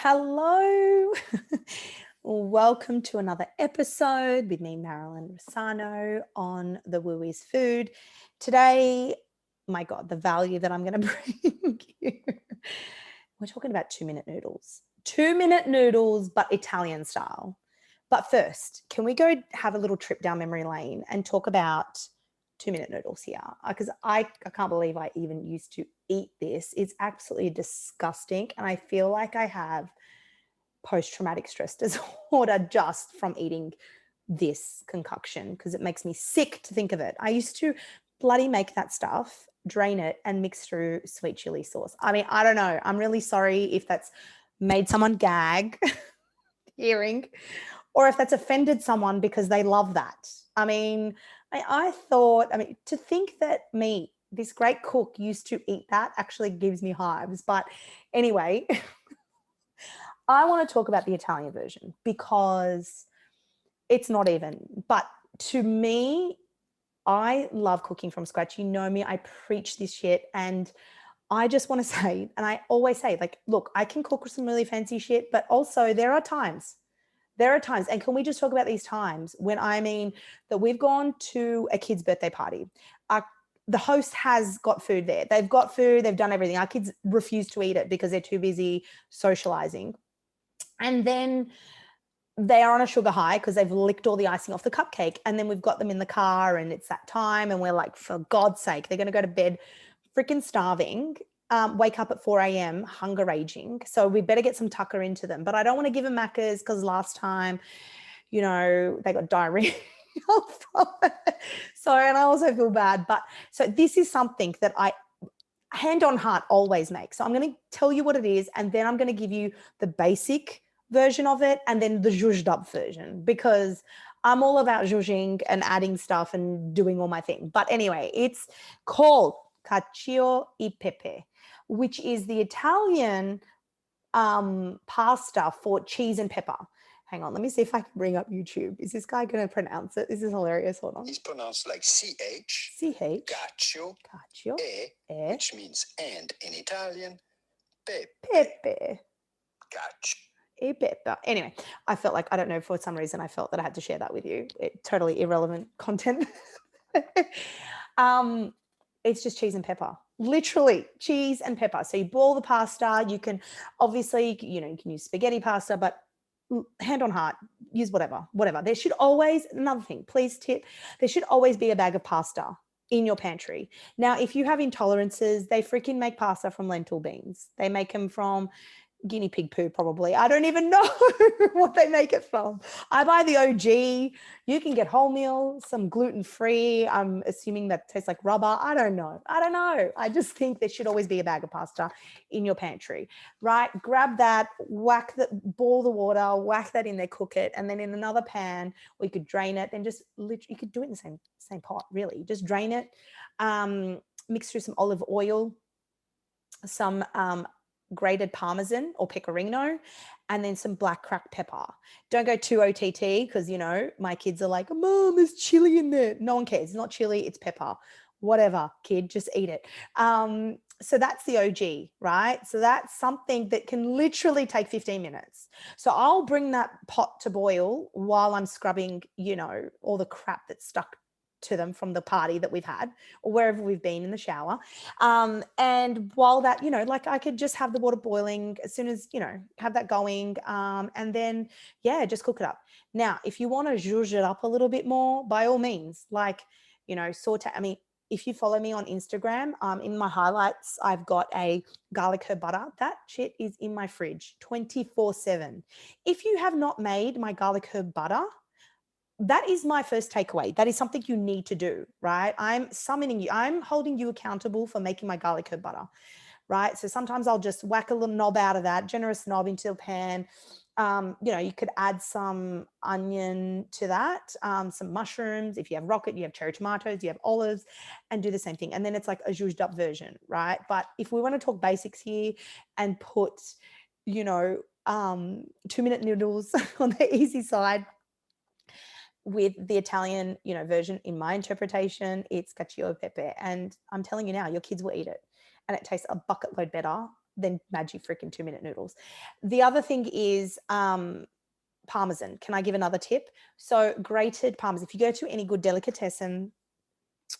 Hello. Welcome to another episode with me, Marilyn Rossano, on the Woo is Food. Today, my God, the value that I'm going to bring you. We're talking about 2-minute noodles. 2-minute noodles, but Italian style. But first, can we go have a little trip down memory lane and talk about 2-minute noodles here? Because I can't believe I even used to eat this. It's absolutely disgusting. And I feel like I have post-traumatic stress disorder just from eating this concoction because it makes me sick to think of it. I used to bloody make that stuff, drain it, and mix through sweet chili sauce. I mean, I don't know. I'm really sorry if that's made someone gag hearing, or if that's offended someone because they love that. I mean, I thought, to think that me, this great cook, used to eat that actually gives me hives. But anyway, I want to talk about the Italian version because it's not even. But to me, I love cooking from scratch. You know me, I preach this shit. And I just want to say, and I always say, like, look, I can cook some really fancy shit, but also there are times, and can we just talk about these times when that we've gone to a kid's birthday party. The host has got food there. They've got food, they've done everything. Our kids refuse to eat it because they're too busy socializing. And then they are on a sugar high because they've licked all the icing off the cupcake. And then we've got them in the car and it's that time. And we're like, for God's sake, they're going to go to bed freaking starving, wake up at 4 a.m. hunger raging. So we better get some tucker into them. But I don't want to give them Maccas because last time, they got diarrhea. So, and I also feel bad. But so this is something that I hand on heart always make. So I'm going to tell you what it is, and then I'm going to give you the basic version of it and then the zhuzhed up version, because I'm all about zhuzhing and adding stuff and doing all my thing. But anyway, it's called Cacio e Pepe, which is the Italian pasta for cheese and pepper. Hang on, let me see if I can bring up YouTube. Is this guy going to pronounce it? This is hilarious. Hold on. It's pronounced like CH. CH. Cacio. Cacio. Which means and in Italian. Pepe. Pepe. Cacio. E Pepe. Anyway, I felt like, I don't know, for some reason I felt that I had to share that with you. Totally irrelevant content. It's just cheese and pepper. Literally cheese and pepper. So you boil the pasta. You can obviously, you can use spaghetti pasta, but hand on heart, use whatever. There should always, another thing, please tip, there should always be a bag of pasta in your pantry. Now, if you have intolerances, they freaking make pasta from lentil beans. They make them from guinea pig poo, probably. I don't even know what they make it from. I buy the OG. You can get wholemeal, some gluten-free. I'm assuming that tastes like rubber. I don't know. I just think there should always be a bag of pasta in your pantry, right? Grab that, boil the water, whack that in there, cook it, and then in another pan, or you could drain it, then just literally, you could do it in the same pot, really. Just drain it, mix through some olive oil, some grated Parmesan or pecorino, and then some black cracked pepper. Don't go too OTT because, my kids are like, Mom, there's chili in there. No one cares. It's not chili, it's pepper. Whatever, kid, just eat it. So that's the OG, right? So that's something that can literally take 15 minutes. So I'll bring that pot to boil while I'm scrubbing, all the crap that's stuck to them from the party that we've had or wherever we've been in the shower. And while that, I could just have the water boiling as soon as, have that going. And then, just cook it up. Now, if you want to zhuzh it up a little bit more, by all means, saute. If you follow me on Instagram, in my highlights, I've got a garlic herb butter. That shit is in my fridge 24/7. If you have not made my garlic herb butter, that is my first takeaway. That is something you need to do, right? I'm summoning you. I'm holding you accountable for making my garlic herb butter, right? So sometimes I'll just whack a little knob out of that, generous knob into a pan. You could add some onion to that, some mushrooms. If you have rocket, you have cherry tomatoes, you have olives, and do the same thing. And then it's like a zhuzhed up version, right? But if we want to talk basics here and put, 2-minute noodles on the easy side, with the Italian, version, in my interpretation, it's cacio e pepe. And I'm telling you now, your kids will eat it. And it tastes a bucket load better then Maggi freaking 2-minute noodles. The other thing is Parmesan. Can I give another tip? So grated Parmesan. If you go to any good delicatessen,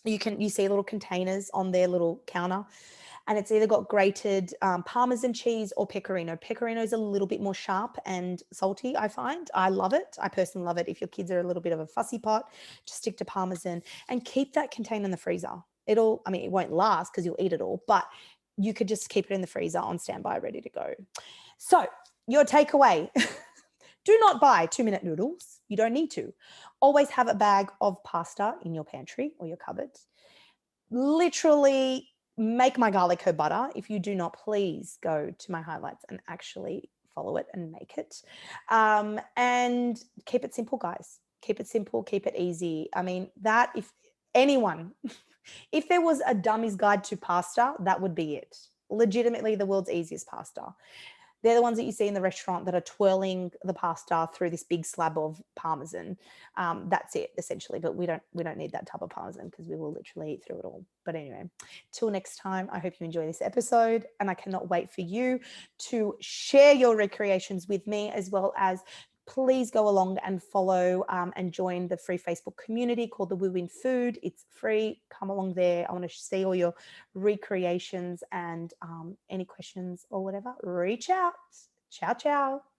you see little containers on their little counter, and it's either got grated Parmesan cheese or pecorino. Pecorino is a little bit more sharp and salty, I find. I love it. I personally love it. If your kids are a little bit of a fussy pot, just stick to Parmesan and keep that container in the freezer. It won't last because you'll eat it all, but you could just keep it in the freezer on standby, ready to go. So your takeaway, do not buy 2-minute noodles. You don't need to. Always have a bag of pasta in your pantry or your cupboard. Literally make my garlic herb butter. If you do not, please go to my highlights and actually follow it and make it. And keep it simple, guys. Keep it simple, keep it easy. I mean, that if anyone, if there was a dummy's guide to pasta, that would be it. Legitimately the world's easiest pasta. They're the ones that you see in the restaurant that are twirling the pasta through this big slab of Parmesan. That's it, essentially. But we don't need that type of Parmesan because we will literally eat through it all. But anyway, till next time, I hope you enjoy this episode. And I cannot wait for you to share your recreations with me, as well as please go along and follow and join the free Facebook community called the Woo in Food. It's free. Come along there. I want to see all your recreations, and any questions or whatever, reach out. Ciao, ciao.